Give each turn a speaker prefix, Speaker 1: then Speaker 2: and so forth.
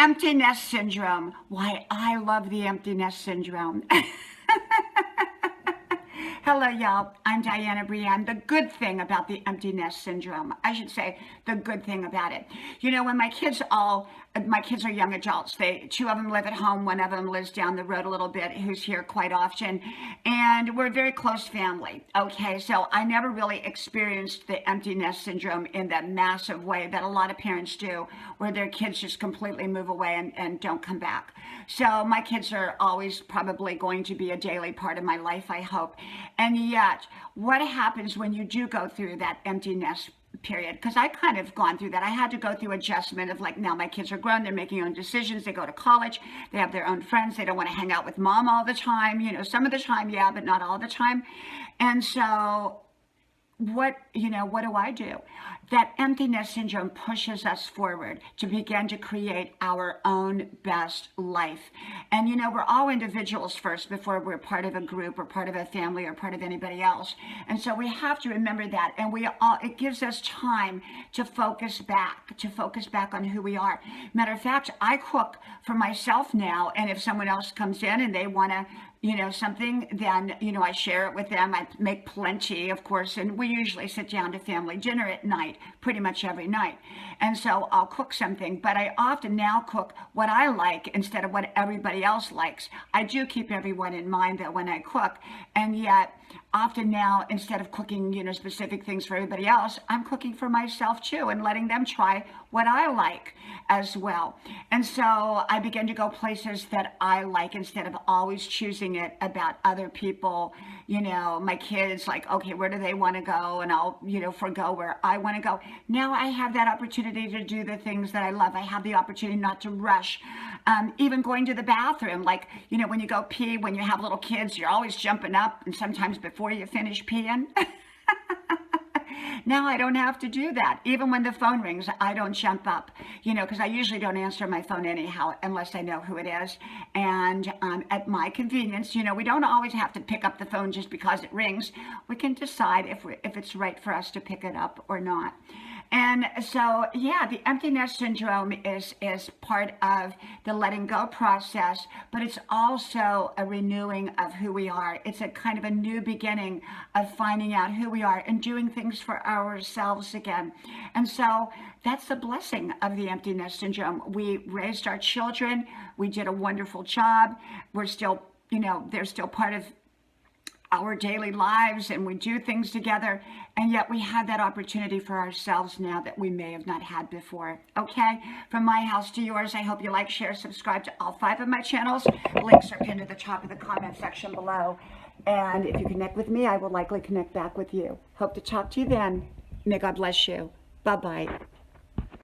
Speaker 1: empty nest syndrome. Why, I love the empty nest syndrome. Hello, y'all. I'm Diana Brianne. The good thing about the empty nest syndrome, I should say, the good thing about it. You know, when my kids are young adults. Two of them live at home. One of them lives down the road a little bit, who's here quite often. And we're a very close family. Okay, so I never really experienced the empty nest syndrome in that massive way that a lot of parents do, where their kids just completely move away and don't come back. So my kids are always probably going to be a daily part of my life, I hope. And yet, what happens when you do go through that empty nest period? Because I kind of gone through that. I had to go through adjustment of like, now my kids are grown, they're making their own decisions, they go to college, they have their own friends, they don't want to hang out with mom all the time, you know, some of the time, yeah, but not all the time. And so what do I do? That emptiness syndrome pushes us forward to begin to create our own best life. And you know, we're all individuals first before we're part of a group or part of a family or part of anybody else. And so we have to remember that. And it gives us time to focus back on who we are. Matter of fact, I cook for myself now. And if someone else comes in and they want to, something, then, I share it with them. I make plenty, of course, and we usually sit down to family dinner at night, pretty much every night. And so I'll cook something, but I often now cook what I like instead of what everybody else likes. I do keep everyone in mind though when I cook, and yet often now, instead of cooking, specific things for everybody else, I'm cooking for myself too and letting them try what I like as well. And so I begin to go places that I like instead of always choosing it about other people. My kids, like, okay, where do they want to go? And I'll, forego where I want to go. Now I have that opportunity to do the things that I love. I have the opportunity not to rush. Even going to the bathroom, like, when you go pee, when you have little kids, you're always jumping up, and sometimes before you finish peeing. Now I don't have to do that. Even when the phone rings, I don't jump up, because I usually don't answer my phone anyhow, unless I know who it is. And at my convenience, we don't always have to pick up the phone just because it rings. We can decide if it's right for us to pick it up or not. And so, yeah, the empty nest syndrome is part of the letting go process, but it's also a renewing of who we are. It's a kind of a new beginning of finding out who we are and doing things for ourselves again. And so that's the blessing of the empty nest syndrome. We raised our children. We did a wonderful job. We're still, they're still part of our daily lives, and we do things together, and yet we have that opportunity for ourselves now that we may have not had before. Okay, from my house to yours, I hope you like, share, subscribe to all 5 of my channels. Links are pinned at the top of the comment section below, and if you connect with me, I will likely connect back with you. Hope to talk to you then. May God bless you. Bye-bye.